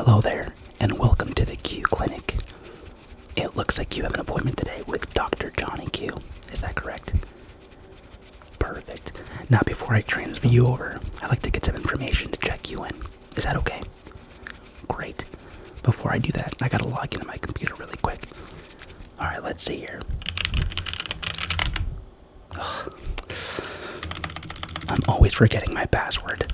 Hello there, and welcome to the Q Clinic. It looks like you have an appointment today with Dr. Johnny Q. Is that correct? Perfect. Now, before I transfer you over, I'd like to get some information to check you in. Is that okay? Great. Before I do that, I gotta log into my computer really quick. Alright, let's see here. Ugh. I'm always forgetting my password.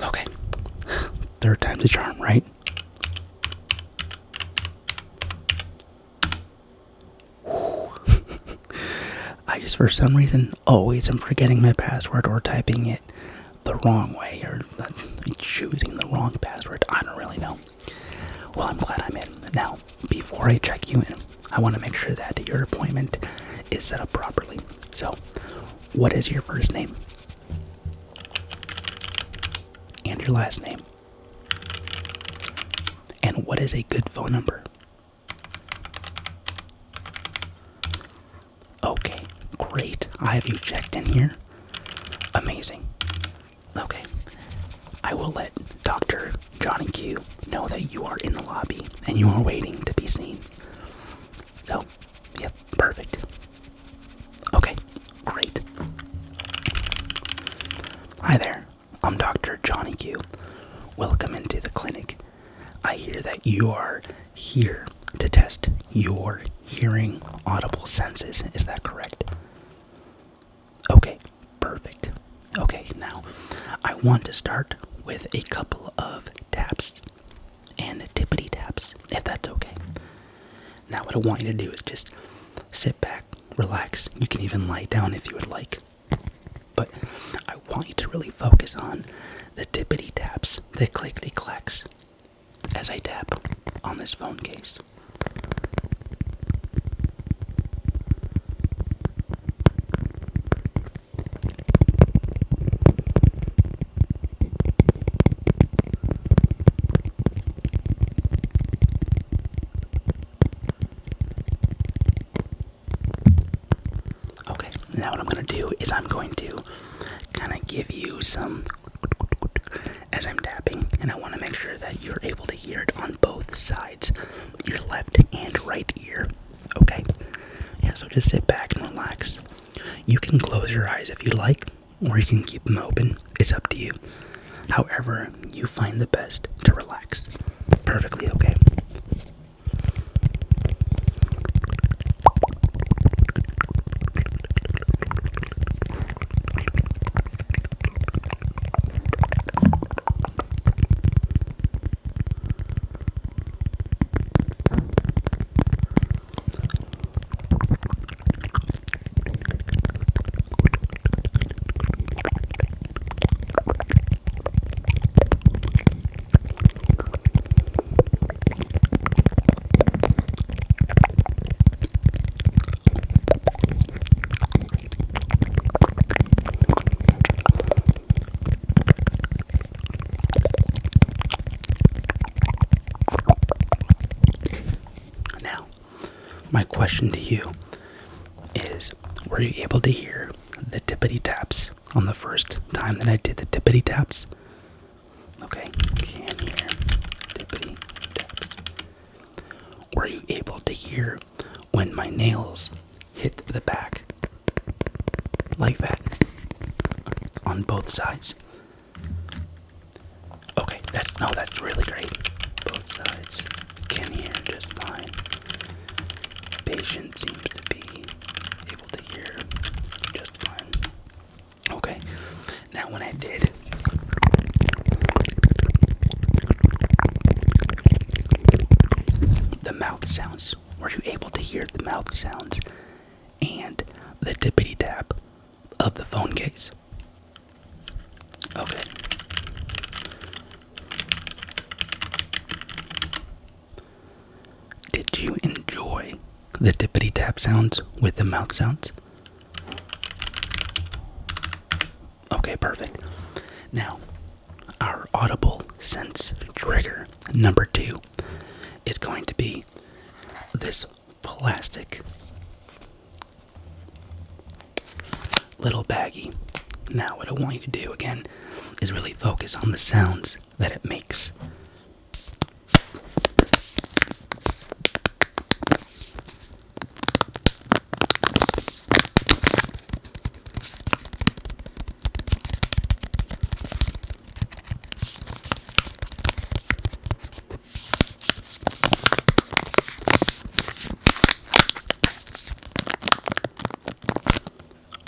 Okay. Third time's a charm, right? I just, for some reason, always am forgetting my password or typing it the wrong way or choosing the wrong password. I don't really know. Well, I'm glad I'm in. Now, before I check you in, I want to make sure that your appointment is set up properly. So, what is your first name? And your last name? And what is a good phone number? Okay, great. I have you checked in here. Amazing. Okay. I will let Dr. Johnny Q know that you are in the lobby and you are waiting to be seen. So, yep, perfect. Okay, great. Hi there, I'm Dr. Johnny Q. Welcome into the clinic. I hear that you are here to test your hearing audible senses. Is that correct? Okay, perfect. Okay, now I want to start with a couple of taps and tippity taps, if that's okay. Now what I want you to do is just sit back, relax. You can even lie down if you would like. But I want you to really focus on the tippity taps, the clickety clacks, as I tap on this phone case. Okay, now what I'm going to do is I'm going to kind of give you some as I'm tapping, and I want to make sure that you're able to hear it on both sides, your left and right ear. Okay? Yeah, so just sit back and relax. You can close your eyes if you like, or you can keep them open. It's up to you. However you find the best to relax. Perfectly okay. My question to you is, were you able to hear the tippity taps on the first time that I did the tippity taps? Okay, can hear tippity taps. Were you able to hear when my nails hit the back like that on both sides? Okay, that's really great. Both sides can hear just fine. Patient seems to be able to hear just fine. Okay, now when I did the mouth sounds, were you able to hear the mouth sounds and the tippity tap of the phone case? Okay. Did you enjoy the tippity tap sounds with the mouth sounds? Okay, perfect. Now, our audible sense trigger number 2 is going to be this plastic little baggie Now, what I want you to do again is really focus on the sounds that it makes.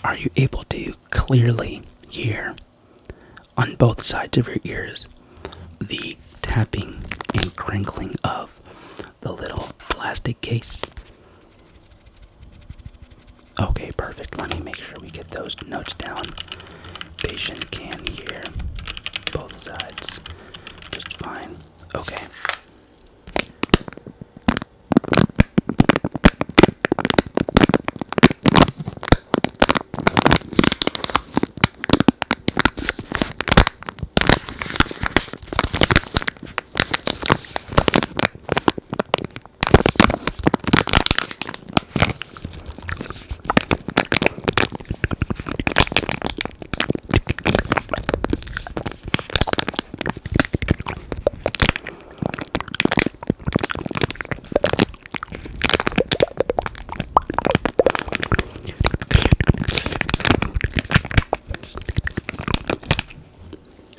Are you able to clearly hear on both sides of your ears the tapping and crinkling of the little plastic case? Okay, perfect. Let me make sure we get those notes down. Patient can hear both sides just fine. Okay.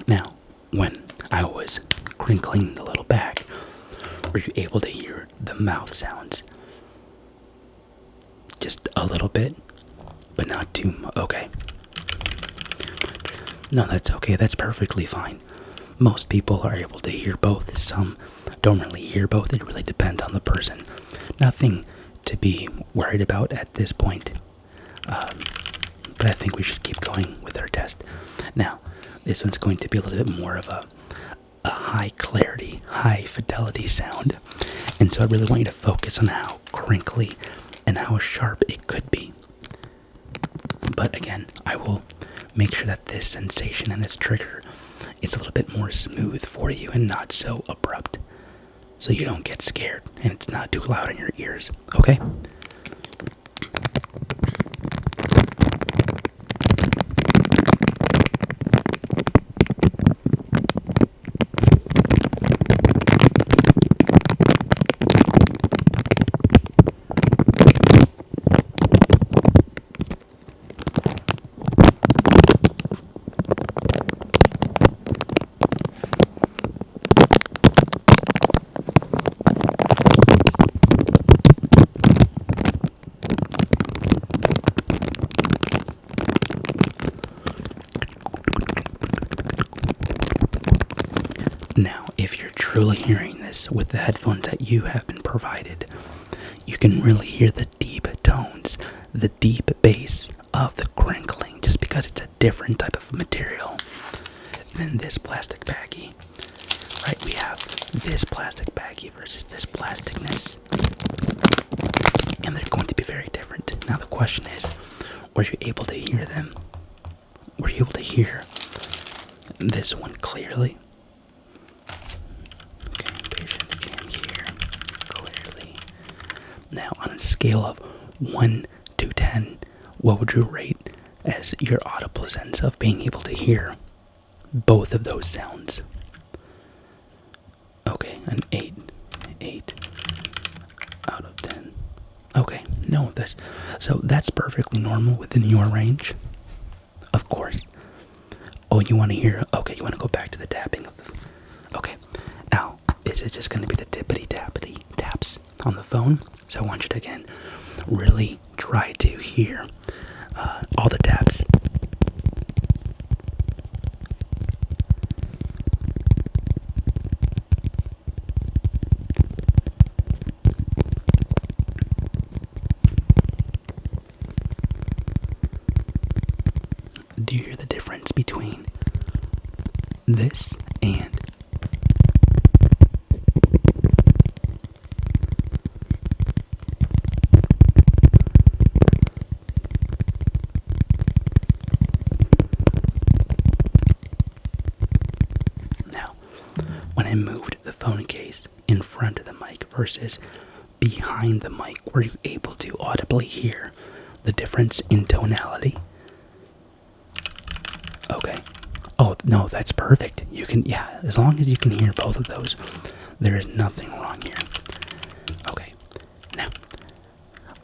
Now, when I was crinkling the little bag, were you able to hear the mouth sounds? Just a little bit, but not too much. Okay. No, that's okay. That's perfectly fine. Most people are able to hear both. Some don't really hear both. It really depends on the person. Nothing to be worried about at this point. But I think we should keep going with our test. Now, this one's going to be a little bit more of a high clarity, high fidelity sound. And so I really want you to focus on how crinkly and how sharp it could be. But again, I will make sure that this sensation and this trigger is a little bit more smooth for you and not so abrupt, so you don't get scared and it's not too loud in your ears, okay? Now, if you're truly hearing this with the headphones that you have been provided, you can really hear the deep tones, the deep bass of the crinkling, just because it's a different type of material than this plastic baggie. Right, we have this plastic baggie versus this plasticness, and they're going to be very different. Now the question is, were you able to hear them? Were you able to hear this one clearly? Now, on a scale of 1 to 10, what would you rate as your audible sense of being able to hear both of those sounds? Okay, an 8. 8 out of 10. Okay, no, that's perfectly normal within your range. Of course. Oh, you want to hear? Okay, you want to go back to the tapping of the... Okay, now, is it just going to be the tippity-tappity taps on the phone? So I want you to, again, really try to hear all the taps. Do you hear the difference between this and... When I moved the phone case in front of the mic versus behind the mic, were you able to audibly hear the difference in tonality? No, that's perfect. You can, yeah, as long as you can hear both of those, there is nothing wrong here. Okay, now,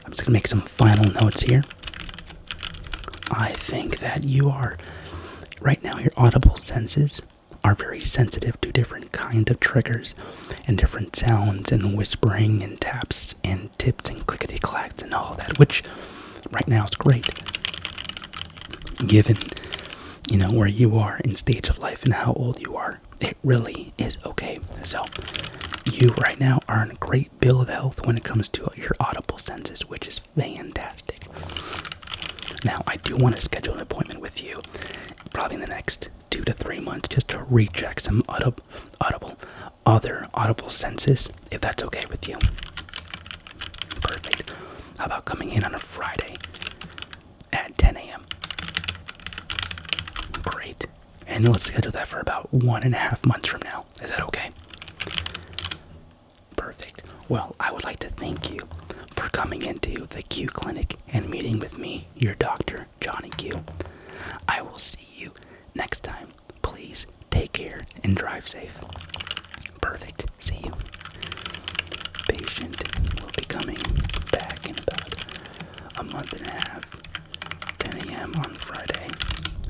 I'm just gonna make some final notes here. I think that you are, right now, your audible senses are very sensitive to different kinds of triggers and different sounds and whispering and taps and tips and clickety clacks and all that, which right now is great. Given, where you are in stage of life and how old you are, it really is okay. So, you right now are in a great bill of health when it comes to your audible senses, which is fantastic. Now, I do want to schedule an appointment with you, probably in the next 2 to 3 months, just to recheck some other audible senses, if that's okay with you. Perfect. How about coming in on a Friday at 10 a.m.? Great. And let's schedule that for about 1.5 months from now. Is that okay? Perfect. Well, I would like to thank you for coming into the Q Clinic and meeting with me, your doctor, Johnny Q. I will see you next time. Please take care and drive safe. Perfect. See you. Patient will be coming back in about a month and a half. 10 a.m. on Friday.